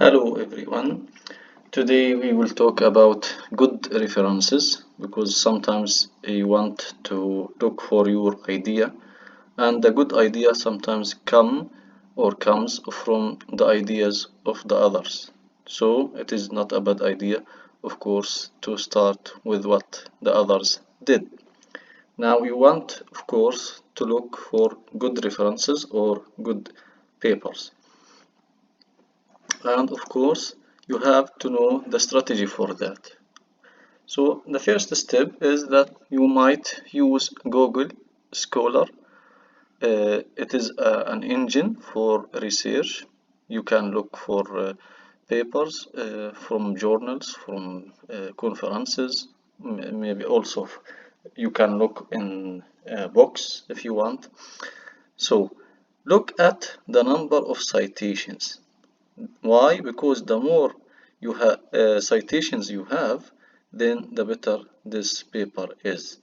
Hello everyone. Today we will talk about good references because sometimes you want to look for your idea and the good idea sometimes comes from the ideas of the others. So it is not a bad idea, of course, to start with what the others did. Now you want, of course, to look for good references or good papers. And of course, you have to know the strategy for that. So the first step is that you might use Google Scholar. It is an engine for research. You can look for papers from journals, from conferences, maybe also you can look in books if you want. So look at the number of citations. Why? Because the more you have citations you have, then the better this paper is.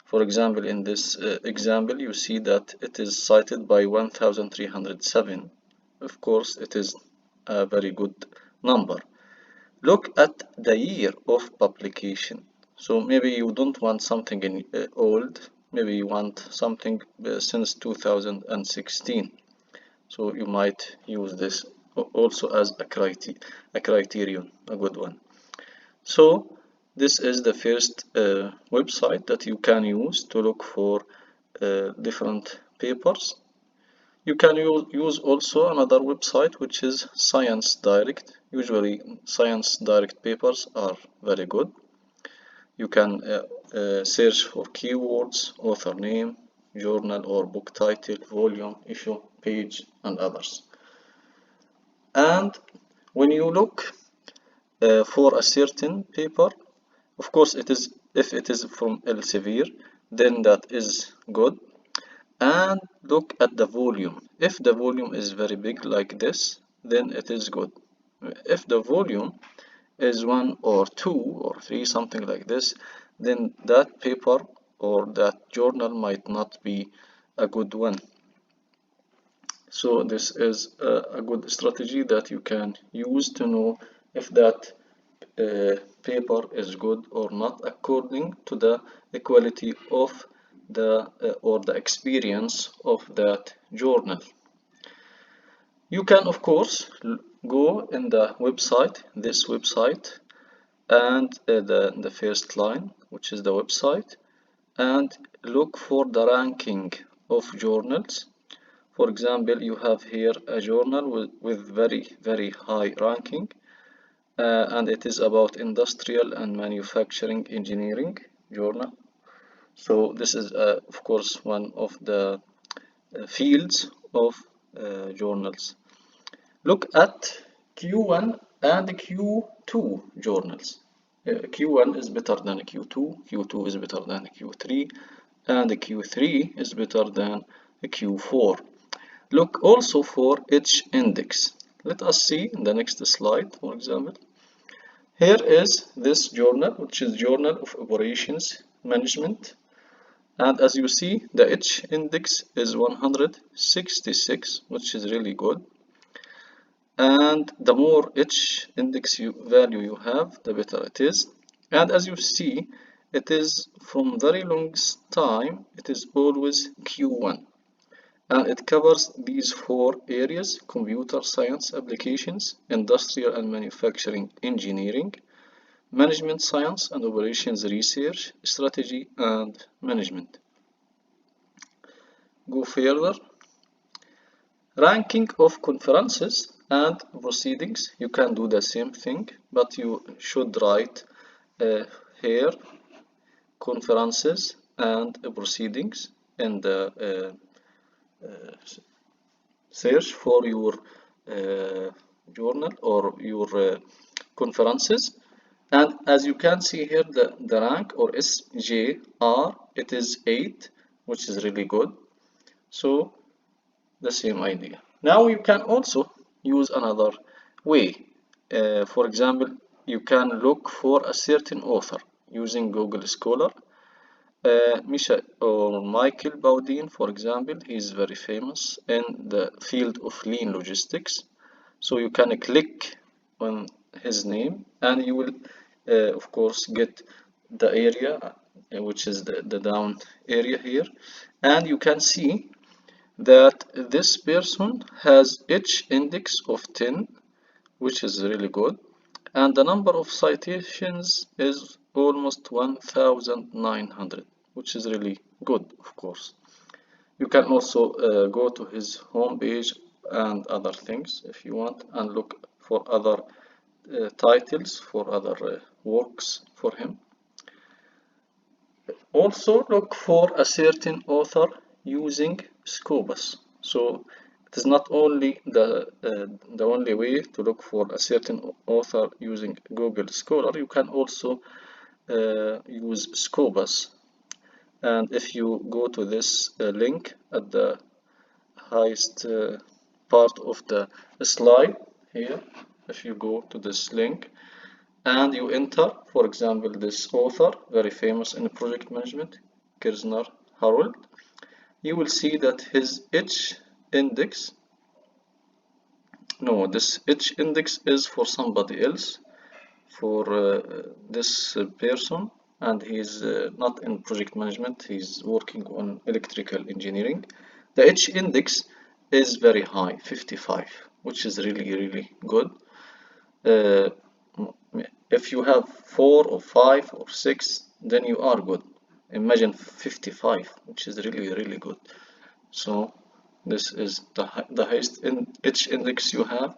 For example, in this example, you see that it is cited by 1307. Of course, it is a very good number. Look at the year of publication. So maybe you don't want something in old, maybe you want something since 2016. So you might use this also as a criterion, a good one. So this is the first website that you can use to look for different papers. You can use also another website which is sciencedirect. Usually sciencedirect papers are very good. You can search for keywords, author name, journal or book title, volume, issue, page, and others. And when you look for a certain paper, of course, if it is from Elsevier, then that is good. And look at the volume. If the volume is very big like this, then it is good. If the volume is 1 or 2 or 3, something like this, then that paper or that journal might not be a good one. So this is a good strategy that you can use to know if that paper is good or not according to the quality of the or the experience of that journal. You can of course go in the website, this website, and the first line, which is the website, and look for the ranking of journals. For example, you have here a journal with very high ranking, and it is about industrial and manufacturing engineering journal. So this is of course one of the fields of journals. Look at Q1 and Q2 journals. Q1 is better than Q2, Q2 is better than Q3, and Q3 is better than Q4. Look also for each index. Let us see in the next slide, for example. Here is this journal, which is Journal of Operations Management. And as you see, the H index is 166, which is really good. And the more H index value you have, the better it is. And as you see, it is from very long time, it is always Q1. And it covers these 4 areas: computer science applications, industrial and manufacturing engineering, management science and operations research, strategy and management. Go further. Ranking of conferences and proceedings. You can do the same thing, but you should write here conferences and proceedings in the search for your journal or your conferences. And as you can see here, the rank or SJR, it is 8, which is really good. So the same idea. Now you can also use another way. For example, you can look for a certain author using Google Scholar. Michael Baudin, for example, he is very famous in the field of lean logistics. So you can click on his name, and you will of course get the area which is the down area here, and you can see that this person has H index of 10, which is really good, and the number of citations is almost 1900, which is really good, of course. You can also go to his home page and other things if you want, and look for other titles for other works for him. Also look for a certain author using Scopus. So it is not only the only way to look for a certain author using Google Scholar. You can also use Scopus. And if you go to this link at the highest part of the slide here, if you go to this link and you enter, for example, this author, very famous in project management, Kirsner Harold, you will see that his H index, no, this H index is for somebody else, for this person, and he's not in project management, he's working on electrical engineering. The H index is very high, 55, which is really good. If you have 4 or 5 or 6, then you are good. Imagine 55, which is really good. So this is the highest H index you have,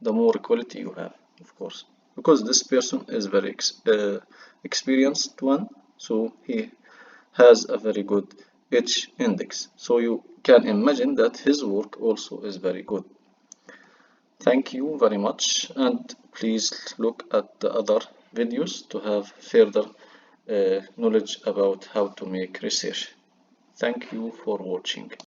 the more quality you have, of course, because this person is very experienced one, so he has a very good H index. So you can imagine that his work also is very good. Thank you very much, and please look at the other videos to have further knowledge about how to make research. Thank you for watching.